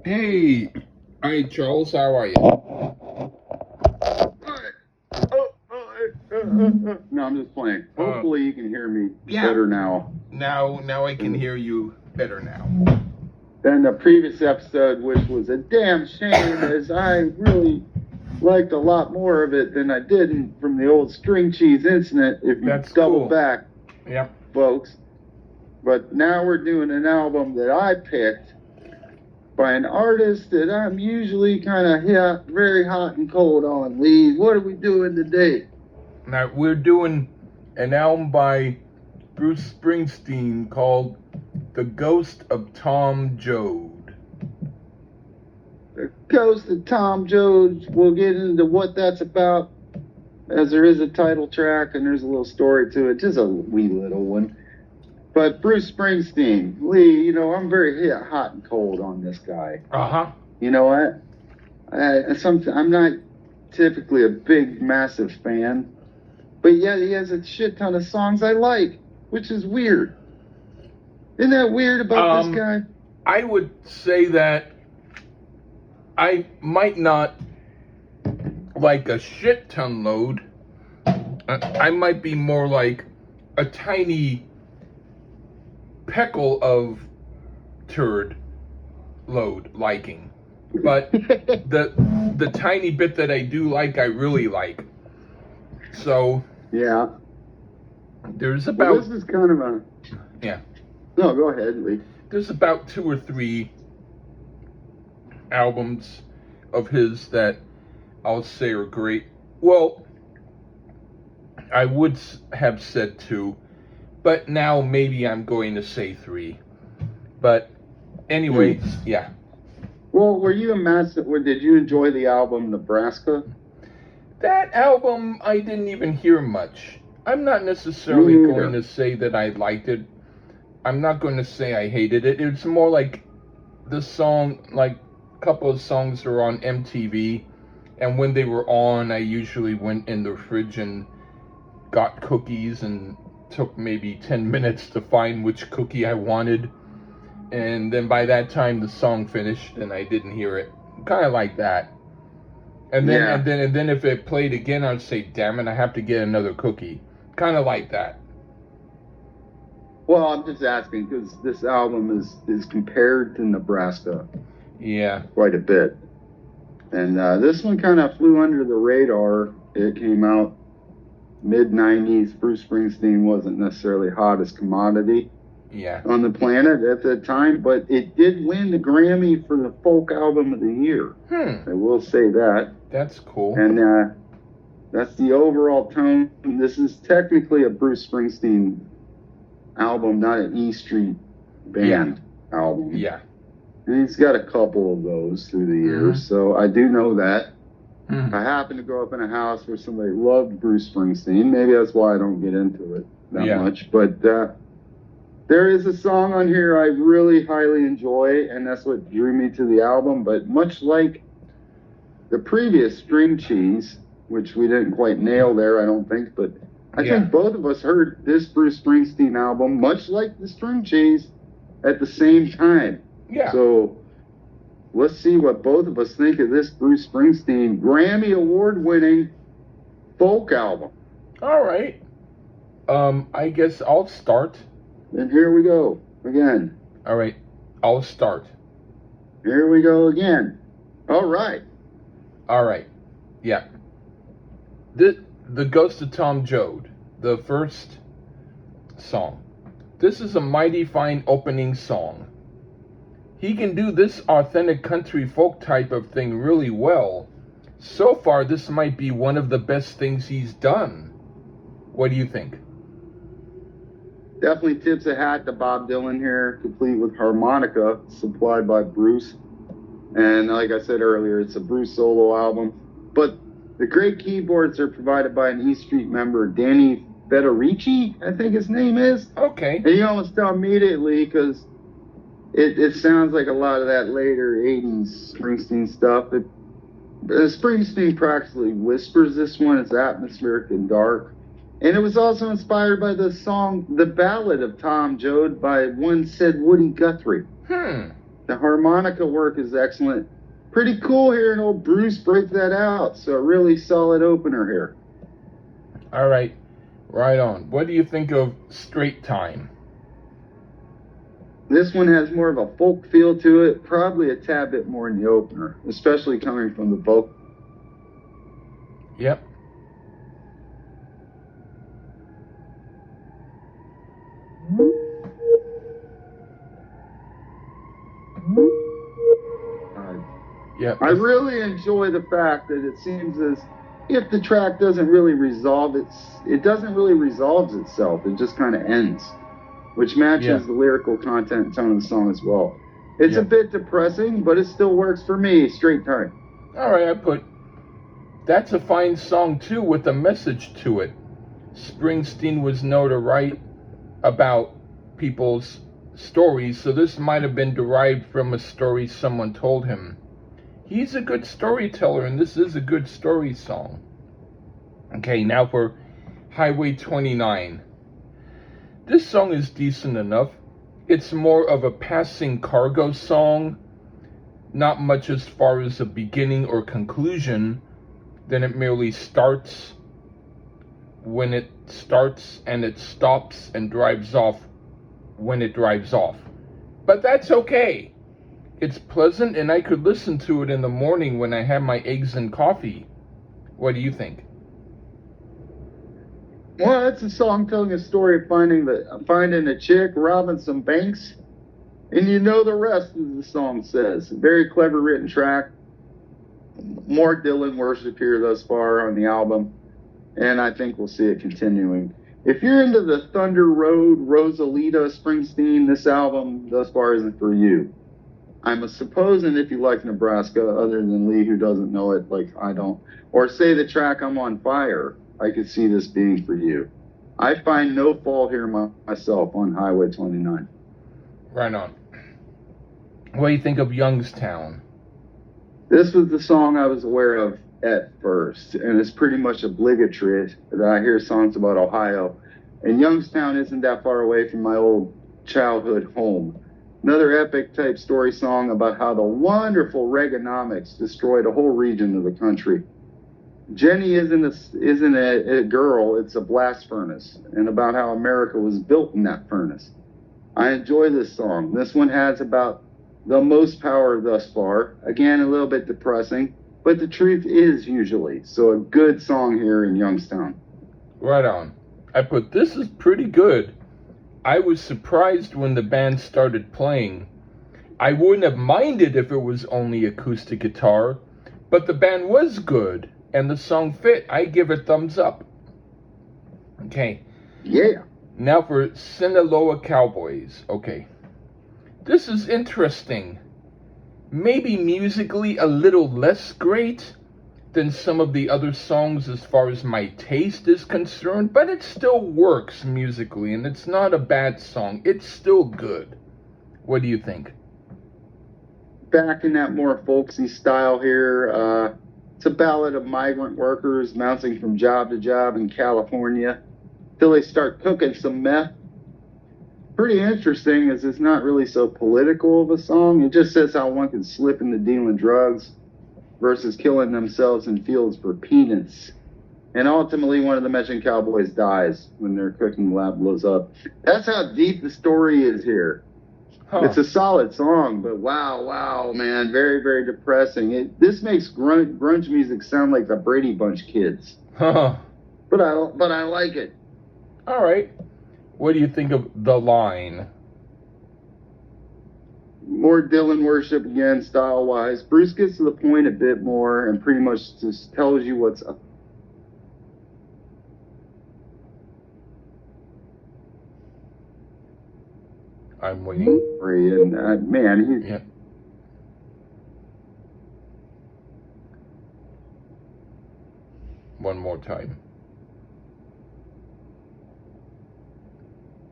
Hey, hi Charles, how are you? No, I'm just playing. Uh, Hopefully, you can hear me yeah, better now now I can than hear you better now. the previous episode, which was a damn shame, as I really liked a lot more of it than I did from the old string cheese incident. If you That's double cool. back, Yep. folks. But now we're doing an album that I picked by an artist that I'm usually kind of very hot and cold on. Lee, what are we doing today? Now we're doing an album by Bruce Springsteen called "The Ghost of Tom Joad." The Ghost of Tom Joad. We'll get into what that's about, as there is a title track and there's a little story to it, just a wee little one. But Bruce Springsteen, Lee, I'm very hot and cold on this guy. Uh-huh. You know what? I'm not typically a big, massive fan, but yet he has a shit ton of songs I like, which is weird. Isn't that weird about this guy? I would say that I might not like a shit ton load. I might be more like a tiny peckle of turd load liking. But the tiny bit that I do like, I really like. So yeah, there's about this is kind of a yeah. No, go ahead, Lee. There's about 2 or 3 albums of his that I'll say are great. Well, I would have said 2, but now maybe I'm going to say 3. But anyways, yeah. Well, were you a massive? Did you enjoy the album Nebraska? That album, I didn't even hear much. I'm not necessarily going to say that I liked it. I'm not going to say I hated it. It's more like the song, like a couple of songs are on MTV, and when they were on, I usually went in the fridge and got cookies and took maybe 10 minutes to find which cookie I wanted. And then by that time the song finished and I didn't hear it. Kind of like that. And then and then if it played again, I'd say, "Damn it, I have to get another cookie." Kind of like that. Well, I'm just asking because this album is compared to Nebraska. Yeah. Quite a bit. And this one kind of flew under the radar. It came out mid-90s. Bruce Springsteen wasn't necessarily hottest commodity on the planet at the time, but it did win the Grammy for the Folk Album of the Year. I will say that. That's cool. And that's the overall tone. This is technically a Bruce Springsteen album, not an E Street Band album. Yeah. And he's got a couple of those through the years, so I do know that. I happen to grow up in a house where somebody loved Bruce Springsteen. Maybe that's why I don't get into it that much. But there is a song on here I really highly enjoy, and that's what drew me to the album. But much like the previous String Cheese, which we didn't quite nail there, I don't think, but I think both of us heard this Bruce Springsteen album, much like the String Cheese, at the same time. Yeah. So let's see what both of us think of this Bruce Springsteen Grammy Award-winning folk album. All right. I guess I'll start. And here we go again. All right. I'll start. Here we go again. All right. All right. Yeah. The Ghost of Tom Joad, the first song. This is a mighty fine opening song. He can do this authentic country folk type of thing really well. So far, this might be one of the best things he's done. What do you think? Definitely tips a hat to Bob Dylan here, complete with harmonica supplied by Bruce. And like I said earlier, it's a Bruce solo album. But the great keyboards are provided by an E Street member, Danny Federici, I think his name is. Okay. And you almost tell immediately because it sounds like a lot of that later 80s Springsteen stuff. Springsteen practically whispers this one. It's atmospheric and dark. And it was also inspired by the song The Ballad of Tom Joad by one said Woody Guthrie. The harmonica work is excellent. Pretty cool hearing old Bruce break that out. So a really solid opener here. All right. Right on. What do you think of Straight Time? This one has more of a folk feel to it, probably a tad bit more in the opener, especially coming from the vocal. Yep. Yep. I really enjoy the fact that it seems as if the track doesn't really resolve it doesn't really resolve itself. It just kind of ends, which matches the lyrical content and tone of the song as well. It's a bit depressing, but it still works for me. Straight Time. All right, that's a fine song too with a message to it. Springsteen was known to write about people's stories, so this might have been derived from a story someone told him. He's a good storyteller, and this is a good story song. Okay, now for Highway 29. This song is decent enough. It's more of a passing cargo song, not much as far as a beginning or conclusion. Then it merely starts when it starts, and it stops and drives off when it drives off. But that's okay. It's pleasant, and I could listen to it in the morning when I have my eggs and coffee. What do you think? Well, it's a song telling a story of finding a chick, robbing some banks, and you know the rest, as the song says. Very clever written track. More Dylan worship here thus far on the album, and I think we'll see it continuing. If you're into the Thunder Road, Rosalita, Springsteen, this album thus far isn't for you. I'm supposing if you like Nebraska, other than Lee, who doesn't know it like I don't, or say the track I'm on Fire, I could see this being for you. I find no fault here myself on Highway 29. Right on. What do you think of Youngstown? This was the song I was aware of at first, and it's pretty much obligatory that I hear songs about Ohio. And Youngstown isn't that far away from my old childhood home. Another epic type story song about how the wonderful Reaganomics destroyed a whole region of the country. Jenny isn't a girl, it's a blast furnace, and about how America was built in that furnace. I enjoy this song. This one has about the most power thus far. Again, a little bit depressing, but the truth is usually. So a good song here in Youngstown. Right on. This is pretty good. I was surprised when the band started playing. I wouldn't have minded if it was only acoustic guitar, but the band was good, and the song fit. I give it thumbs up. Okay. Yeah. Now for Sinaloa Cowboys. Okay. This is interesting. Maybe musically a little less great than some of the other songs as far as my taste is concerned, but it still works musically, and it's not a bad song. It's still good. What do you think? Back in that more folksy style here, it's a ballad of migrant workers bouncing from job to job in California till they start cooking some meth. Pretty interesting, as it's not really so political of a song. It just says how one can slip into dealing drugs versus killing themselves in fields for peanuts. And ultimately, one of the mentioned cowboys dies when their cooking lab blows up. That's how deep the story is here. Huh. It's a solid song, but wow, man, very, very depressing. This makes grunge music sound like the Brady Bunch kids. Huh. But I like it. All right. What do you think of The Line? More Dylan worship again, style-wise. Bruce gets to the point a bit more and pretty much just tells you what's up. I'm waiting. And man, yeah. One more time.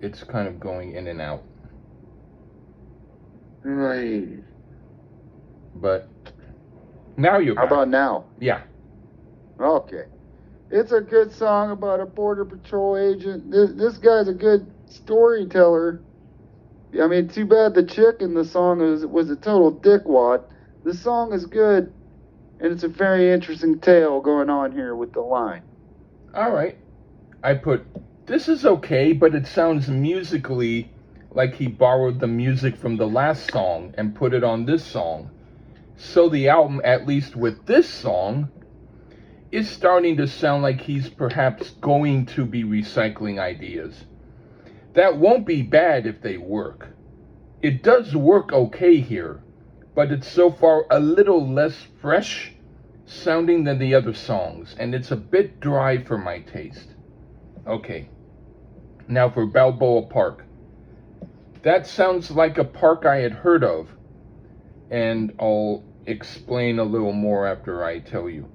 It's kind of going in and out. Right. But now you're back. How about now? Yeah. Okay. It's a good song about a border patrol agent. This guy's a good storyteller. I mean, too bad the chick in the song was a total dickwad. The song is good, and it's a very interesting tale going on here with the line. All right. I put, this is okay, but it sounds musically like he borrowed the music from the last song and put it on this song. So the album, at least with this song, is starting to sound like he's perhaps going to be recycling ideas. That won't be bad if they work. It does work okay here, but it's so far a little less fresh sounding than the other songs, and it's a bit dry for my taste. Okay, now for Balboa Park. That sounds like a park I had heard of, and I'll explain a little more after I tell you.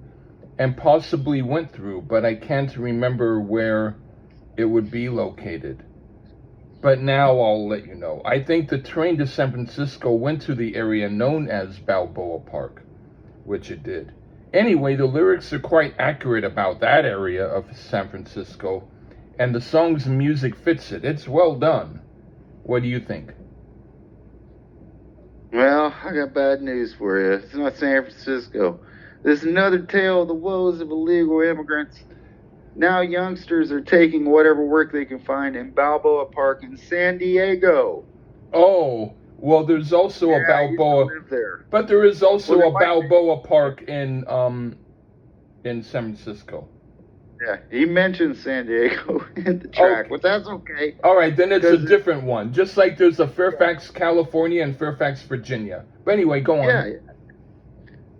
And possibly went through, but I can't remember where it would be located. But now I'll let you know. I think the train to San Francisco went to the area known as Balboa Park, which it did. Anyway, the lyrics are quite accurate about that area of San Francisco, and the song's music fits it. It's well done. What do you think? Well, I got bad news for you. It's not San Francisco. This is another tale of the woes of illegal immigrants. Now youngsters are taking whatever work they can find in Balboa Park in San Diego. Oh, well, there's also a Balboa. I used to live there. But there is also a Balboa Park in San Francisco. Yeah, he mentioned San Diego in the track, Okay. but that's okay. All right, then it's a different one. Just like there's a Fairfax, California, and Fairfax, Virginia. But anyway, go on. Yeah.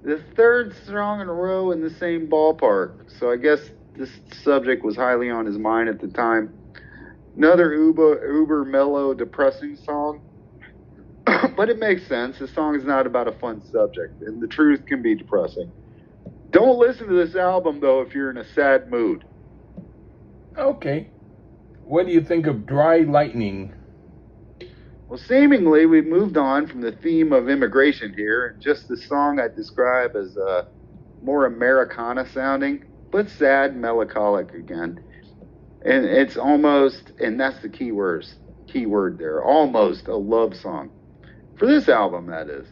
The third song in a row in the same ballpark. So I guess this subject was highly on his mind at the time. Another uber mellow, depressing song. But it makes sense. The song is not about a fun subject, and the truth can be depressing. Don't listen to this album, though, if you're in a sad mood. Okay. What do you think of Dry Lightning? Well, seemingly, we've moved on from the theme of immigration here, and just the song I describe as more Americana sounding, but sad and melancholic again. And it's almost, and that's the key word there, almost a love song. For this album, that is.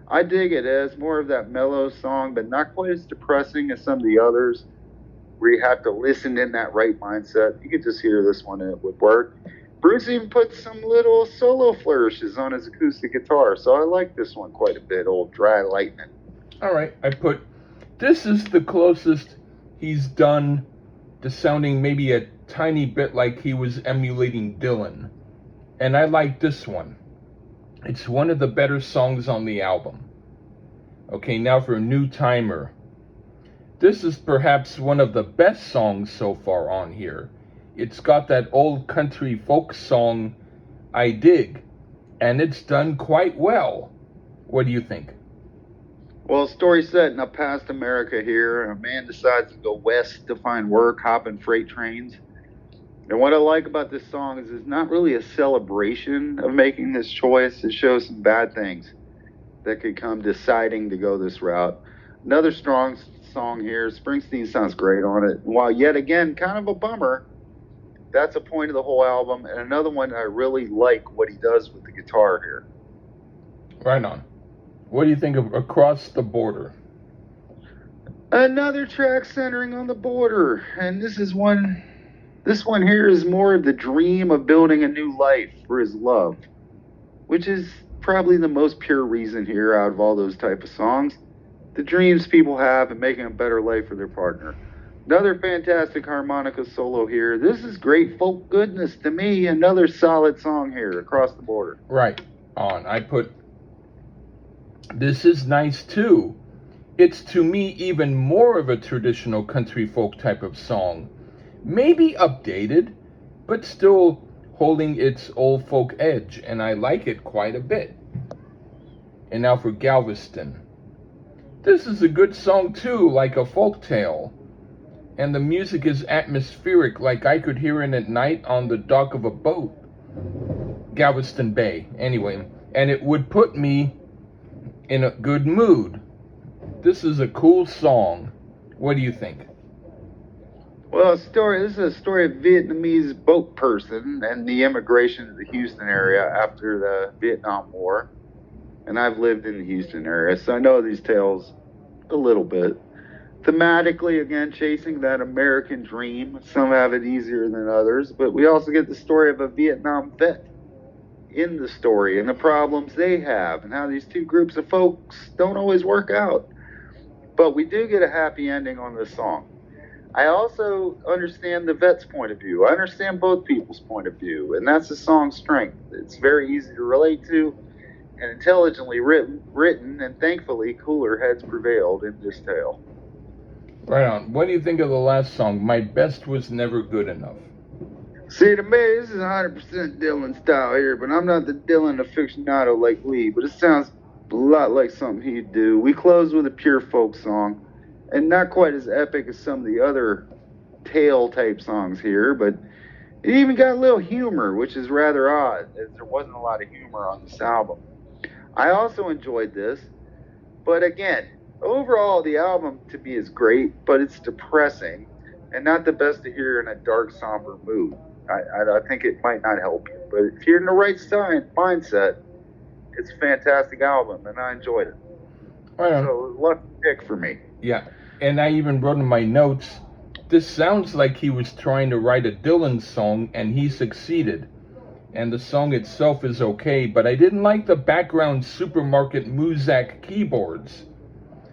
I dig it as more of that mellow song, but not quite as depressing as some of the others, where you have to listen in that right mindset. You could just hear this one, and it would work. Bruce even put some little solo flourishes on his acoustic guitar, so I like this one quite a bit, old Dry Lightning. All right, I put, this is the closest he's done to sounding maybe a tiny bit like he was emulating Dylan. And I like this one. It's one of the better songs on the album. Okay, now for a New Timer. This is perhaps one of the best songs so far on here. It's got that old country folk song, I Dig, and it's done quite well. What do you think? Well, story set in a past America here. A man decides to go west to find work, hopping freight trains. And what I like about this song is it's not really a celebration of making this choice. It shows some bad things that could come deciding to go this route. Another strong song here. Springsteen sounds great on it. While yet again, kind of a bummer, that's a point of the whole album. And another one I really like what he does with the guitar here. Right on. What do you think of Across the Border? Another track centering on the border. And this one here is more of the dream of building a new life for his love, which is probably the most pure reason here out of all those type of songs. The dreams people have and making a better life for their partner. Another fantastic harmonica solo here. This is great folk goodness to me. Another solid song here, Across the Border. Right on. I put, this is nice too. It's to me even more of a traditional country folk type of song. Maybe updated, but still holding its old folk edge, and I like it quite a bit. And now for Galveston. This is a good song too, like a folk tale. And the music is atmospheric, like I could hear it at night on the dock of a boat. Galveston Bay, anyway. And it would put me in a good mood. This is a cool song. What do you think? Well, this is a story of a Vietnamese boat person and the immigration to the Houston area after the Vietnam War. And I've lived in the Houston area, so I know these tales a little bit. Thematically, again, chasing that American dream. Some have it easier than others, but we also get the story of a Vietnam vet in the story and the problems they have and how these two groups of folks don't always work out. But we do get a happy ending on this song. I also understand the vet's point of view. I understand both people's point of view, and that's the song's strength. It's very easy to relate to and intelligently written, and thankfully cooler heads prevailed in this tale. Right on. What do you think of the last song? My best was never good enough. See, to me, this is 100% Dylan style here, but I'm not the Dylan aficionado like Lee, but it sounds a lot like something he'd do. We close with a pure folk song, and not quite as epic as some of the other tale-type songs here, but it even got a little humor, which is rather odd, as there wasn't a lot of humor on this album. I also enjoyed this, but again, overall, the album to me is great, but it's depressing and not the best to hear in a dark, somber mood. I think it might not help you, but if you're in the right mindset, it's a fantastic album, and I enjoyed it. Right on. So, lucky pick for me. Yeah, and I even wrote in my notes, this sounds like he was trying to write a Dylan song, and he succeeded. And the song itself is okay, but I didn't like the background supermarket Muzak keyboards.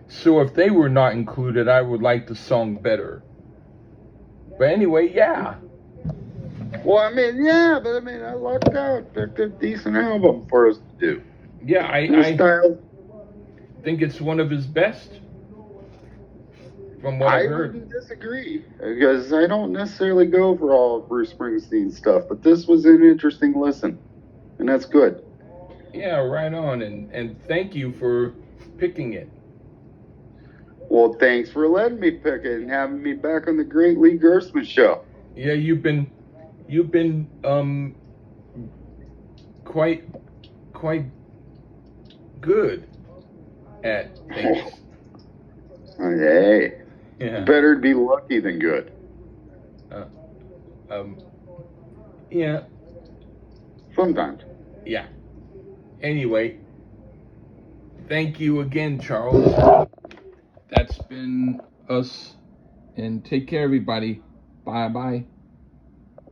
So if they were not included, I would like the song better. But anyway, yeah. Well, I lucked out. Picked a decent album for us to do. Yeah, I think it's one of his best. From what I've heard. I wouldn't disagree, because I don't necessarily go for all of Bruce Springsteen stuff, but this was an interesting listen, and that's good. Yeah, right on, and thank you for picking it. Well, thanks for letting me pick it and having me back on the Great Lee Gerstmann Show. Yeah, you've been quite good at things. Hey. Yeah. Better to be lucky than good. Yeah. Sometimes. Yeah. Anyway, thank you again, Charles. That's been us. And take care, everybody. Bye-bye.